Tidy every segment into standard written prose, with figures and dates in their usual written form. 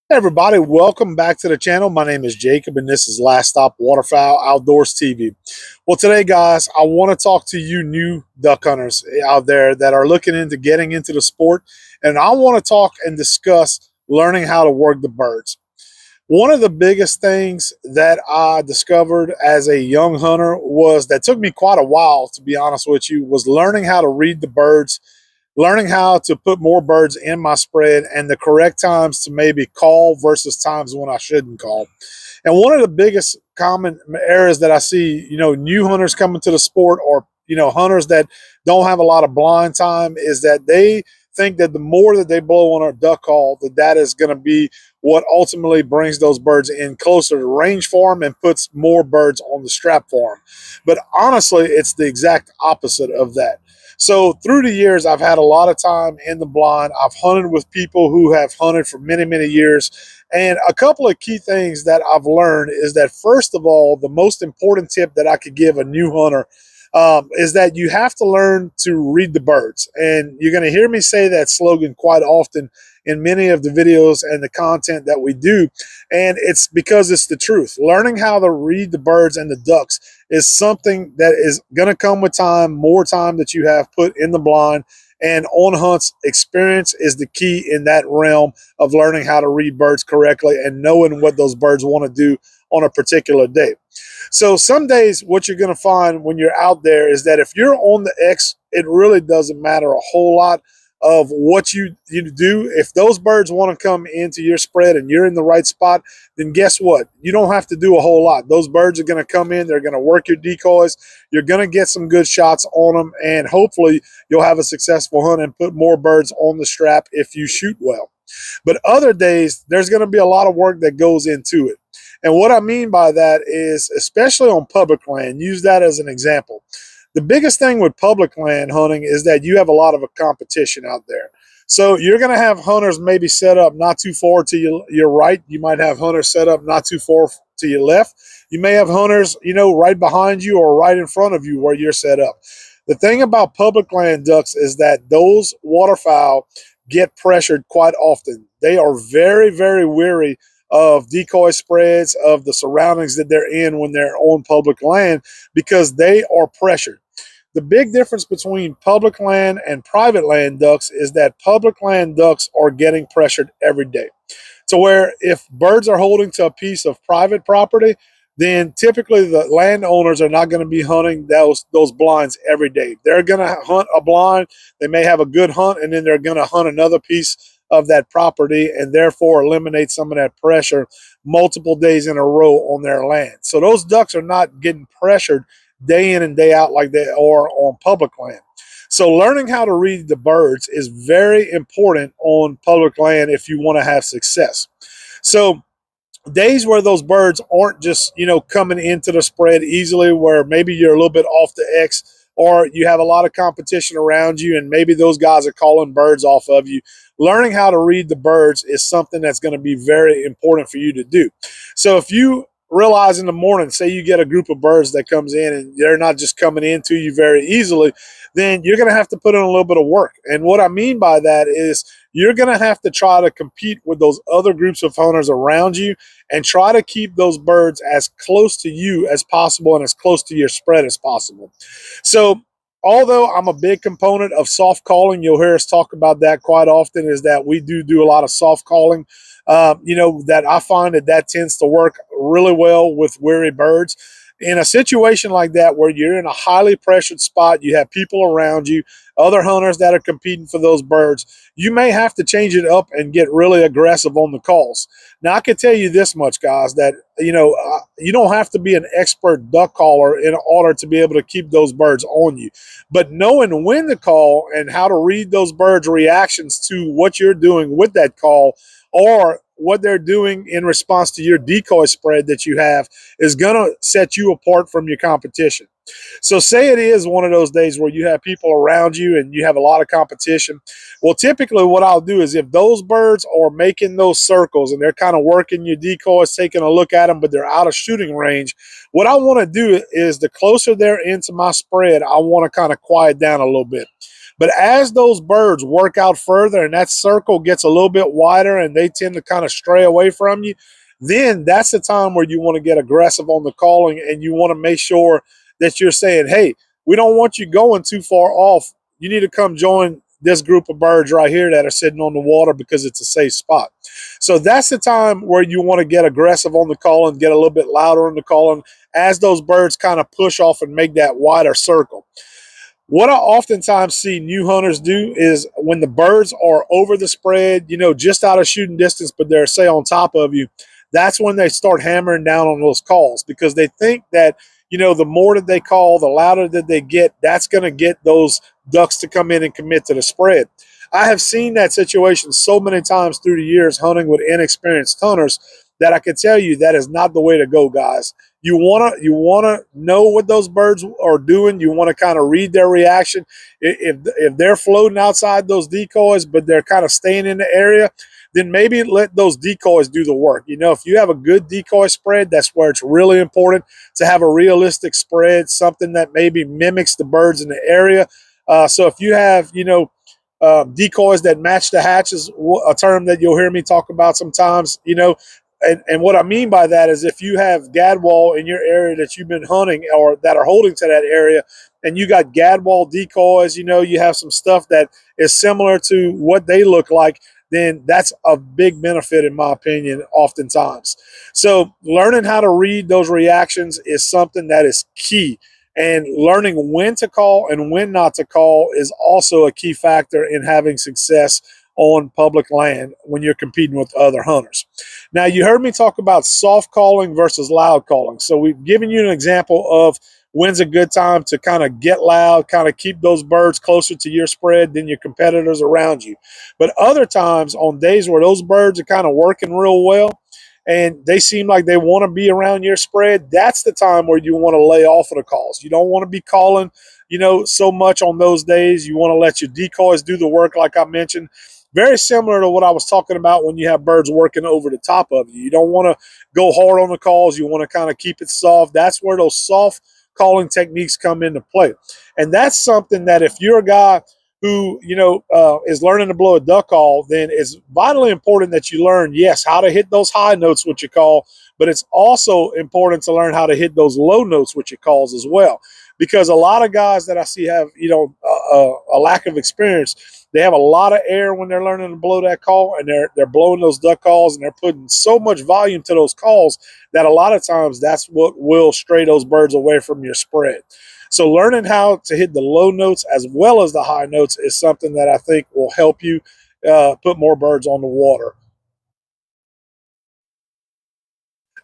Hey everybody, welcome back to the channel. My name is Jacob and this is Last Stop Waterfowl Outdoors TV. Well, today guys, I want to talk to you new duck hunters out there that are looking into getting into the sport, and I want to talk and discuss learning how to work the birds. One of the biggest things that I discovered as a young hunter was that took me quite a while, to be honest with you, was learning how to read the birds, learning how to put more birds in my spread, and the correct times to maybe call versus times when I shouldn't call. And one of the biggest common errors that I see, new hunters coming to the sport, or hunters that don't have a lot of blind time, is that they think that the more that they blow on a duck call, that is going to be what ultimately brings those birds in closer to range for them and puts more birds on the strap for them. But honestly, it's the exact opposite of that. So through the years, I've had a lot of time in the blind. I've hunted with people who have hunted for many, many years. And a couple of key things that I've learned is that, first of all, the most important tip that I could give a new hunter is that you have to learn to read the birds. And you're going to hear me say that slogan quite often in many of the videos and the content that we do. And it's because it's the truth. Learning how to read the birds and the ducks is something that is going to come with time, more time that you have put in the blind. And on hunts, experience is the key in that realm of learning how to read birds correctly and knowing what those birds want to do on a particular day. So some days what you're going to find when you're out there is that if you're on the X, it really doesn't matter a whole lot of what you do. If those birds want to come into your spread and you're in the right spot, then guess what? You don't have to do a whole lot. Those birds are going to come in. They're going to work your decoys. You're going to get some good shots on them, and hopefully you'll have a successful hunt and put more birds on the strap if you shoot well. But other days, there's going to be a lot of work that goes into it. And what I mean by that is, especially on public land, use that as an example. The biggest thing with public land hunting is that you have a lot of a competition out there. So you're going to have hunters maybe set up not too far to your right. You might have hunters set up not too far to your left. You may have hunters, right behind you or right in front of you where you're set up. The thing about public land ducks is that those waterfowl get pressured quite often. They are very, very weary of decoy spreads, of the surroundings that they're in when they're on public land, because they are pressured. The big difference between public land and private land ducks is that public land ducks are getting pressured every day. To where if birds are holding to a piece of private property, then typically the landowners are not going to be hunting those blinds every day. They're going to hunt a blind. They may have a good hunt, and then they're going to hunt another piece of that property and therefore eliminate some of that pressure multiple days in a row on their land. So those ducks are not getting pressured day in and day out like they are on public land. So learning how to read the birds is very important on public land if you want to have success. So days where those birds aren't just, coming into the spread easily, where maybe you're a little bit off the X, or you have a lot of competition around you and maybe those guys are calling birds off of you, learning how to read the birds is something that's going to be very important for you to do. So if you realize in the morning, say you get a group of birds that comes in and they're not just coming into you very easily, then you're going to have to put in a little bit of work. And what I mean by that is you're going to have to try to compete with those other groups of hunters around you and try to keep those birds as close to you as possible and as close to your spread as possible. So although I'm a big component of soft calling, you'll hear us talk about that quite often, is that we do a lot of soft calling. That I find that tends to work really well with weary birds. In a situation like that, where you're in a highly pressured spot, you have people around you, other hunters that are competing for those birds, you may have to change it up and get really aggressive on the calls. Now, I can tell you this much, guys, that you don't have to be an expert duck caller in order to be able to keep those birds on you. But knowing when to call and how to read those birds' reactions to what you're doing with that call, or what they're doing in response to your decoy spread that you have, is going to set you apart from your competition. So say it is one of those days where you have people around you and you have a lot of competition. Well, typically what I'll do is, if those birds are making those circles and they're kind of working your decoys, taking a look at them, but they're out of shooting range, what I want to do is, the closer they're into my spread, I want to kind of quiet down a little bit. But as those birds work out further and that circle gets a little bit wider and they tend to kind of stray away from you, then that's the time where you want to get aggressive on the calling, and you want to make sure that you're saying, hey, we don't want you going too far off. You need to come join this group of birds right here that are sitting on the water because it's a safe spot. So that's the time where you want to get aggressive on the calling, get a little bit louder on the calling as those birds kind of push off and make that wider circle. What I oftentimes see new hunters do is when the birds are over the spread, just out of shooting distance, but they're, say, on top of you, that's when they start hammering down on those calls, because they think that, the more that they call, the louder that they get, that's going to get those ducks to come in and commit to the spread. I have seen that situation so many times through the years hunting with inexperienced hunters that I can tell you that is not the way to go, guys. You wanna know what those birds are doing. You want to kind of read their reaction. If they're floating outside those decoys, but they're kind of staying in the area, then maybe let those decoys do the work. If you have a good decoy spread, that's where it's really important to have a realistic spread, something that maybe mimics the birds in the area. So if you have, decoys that match the hatches, a term that you'll hear me talk about sometimes, and what I mean by that is if you have gadwall in your area that you've been hunting or that are holding to that area, and you got gadwall decoys, you have some stuff that is similar to what they look like, then that's a big benefit in my opinion oftentimes. So learning how to read those reactions is something that is key. And learning when to call and when not to call is also a key factor in having success on public land when you're competing with other hunters. Now, you heard me talk about soft calling versus loud calling. So we've given you an example of when's a good time to kind of get loud, kind of keep those birds closer to your spread than your competitors around you. But other times, on days where those birds are kind of working real well and they seem like they want to be around your spread, that's the time where you want to lay off of the calls. You don't want to be calling, so much on those days. You want to let your decoys do the work, like I mentioned. Very similar to what I was talking about when you have birds working over the top of you. You don't want to go hard on the calls. You want to kind of keep it soft. That's where those soft calling techniques come into play. And that's something that if you're a guy who, is learning to blow a duck call, then it's vitally important that you learn, yes, how to hit those high notes with your call, but it's also important to learn how to hit those low notes with your calls as well. Because a lot of guys that I see have, a lack of experience. They have a lot of air when they're learning to blow that call, and they're blowing those duck calls, and they're putting so much volume to those calls that a lot of times that's what will stray those birds away from your spread. So learning how to hit the low notes as well as the high notes is something that I think will help you put more birds on the water.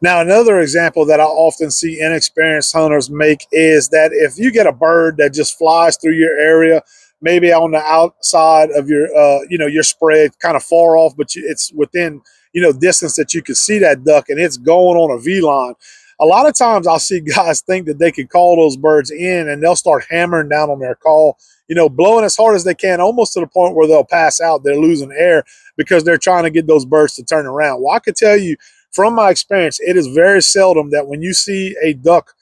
Now, another example that I often see inexperienced hunters make is that if you get a bird that just flies through your area, maybe on the outside of your, your spread, kind of far off, but it's within, distance that you can see that duck, and it's going on a V line. A lot of times I'll see guys think that they can call those birds in, and they'll start hammering down on their call, blowing as hard as they can, almost to the point where they'll pass out. They're losing air because they're trying to get those birds to turn around. Well, I could tell you, from my experience, it is very seldom that when you see a duck,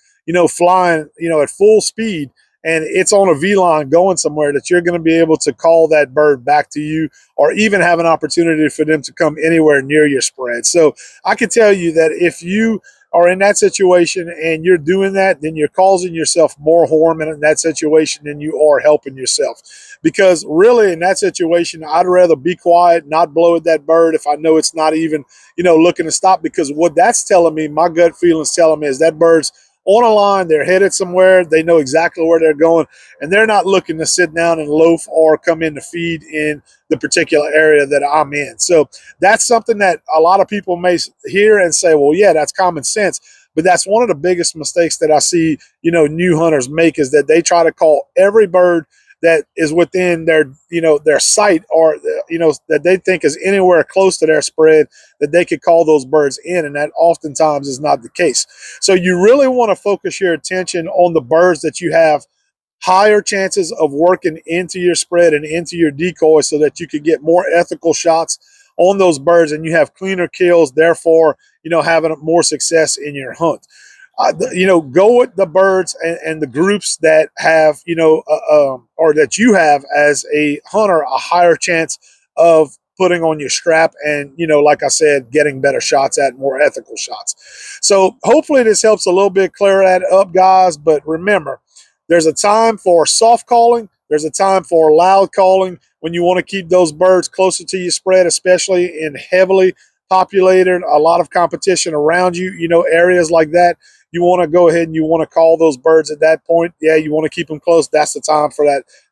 flying, at full speed and it's on a V line going somewhere, that you're going to be able to call that bird back to you or even have an opportunity for them to come anywhere near your spread. So I can tell you that if you are in that situation and you're doing that, then you're causing yourself more harm in that situation than you are helping yourself. Because really, in that situation, I'd rather be quiet, not blow at that bird if I know it's not even, looking to stop. Because what that's telling me, my gut feeling's telling me, is that bird's on a line, they're headed somewhere, they know exactly where they're going, and they're not looking to sit down and loaf or come in to feed in the particular area that I'm in. So that's something that a lot of people may hear and say, well, yeah, that's common sense. But that's one of the biggest mistakes that I see, new hunters make, is that they try to call every bird that is within their, their sight, or, that they think is anywhere close to their spread, that they could call those birds in. And that oftentimes is not the case. So you really want to focus your attention on the birds that you have higher chances of working into your spread and into your decoy, so that you could get more ethical shots on those birds and you have cleaner kills, therefore, having more success in your hunt. go with the birds and the groups that have, or that you have as a hunter, a higher chance of putting on your strap and, like I said, getting better shots at, more ethical shots. So hopefully this helps a little bit clear that up, guys. But remember, there's a time for soft calling. There's a time for loud calling when you want to keep those birds closer to your spread, especially in heavily populated, a lot of competition around you, areas like that. You want to go ahead and you want to call those birds at that point. Yeah, you want to keep them close. That's the time for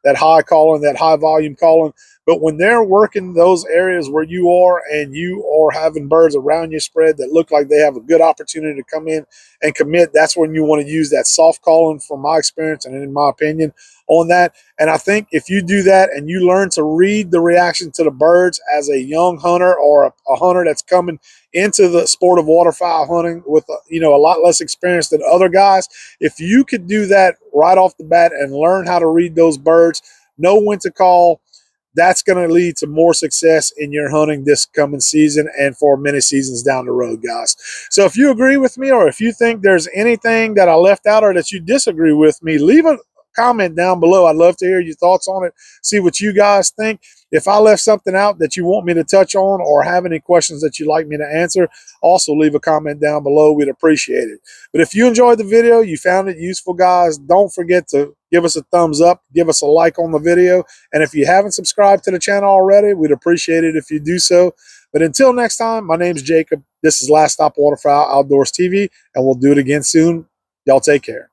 that high calling, that high volume calling. But when they're working those areas where you are and you are having birds around your spread that look like they have a good opportunity to come in and commit, that's when you want to use that soft calling, from my experience and in my opinion on that. And I think if you do that and you learn to read the reaction to the birds as a young hunter or a hunter that's coming into the sport of waterfowl hunting with a lot less experience than other guys, if you could do that right off the bat and learn how to read those birds, know when to call, that's going to lead to more success in your hunting this coming season and for many seasons down the road, guys. So if you agree with me, or if you think there's anything that I left out or that you disagree with me, leave a comment down below. I'd love to hear your thoughts on it, see what you guys think. If I left something out that you want me to touch on or have any questions that you'd like me to answer, also leave a comment down below. We'd appreciate it. But if you enjoyed the video, you found it useful, guys, don't forget to give us a thumbs up, give us a like on the video. And if you haven't subscribed to the channel already, we'd appreciate it if you do so. But until next time, my name's Jacob. This is Last Stop Waterfowl Outdoors TV, and we'll do it again soon. Y'all take care.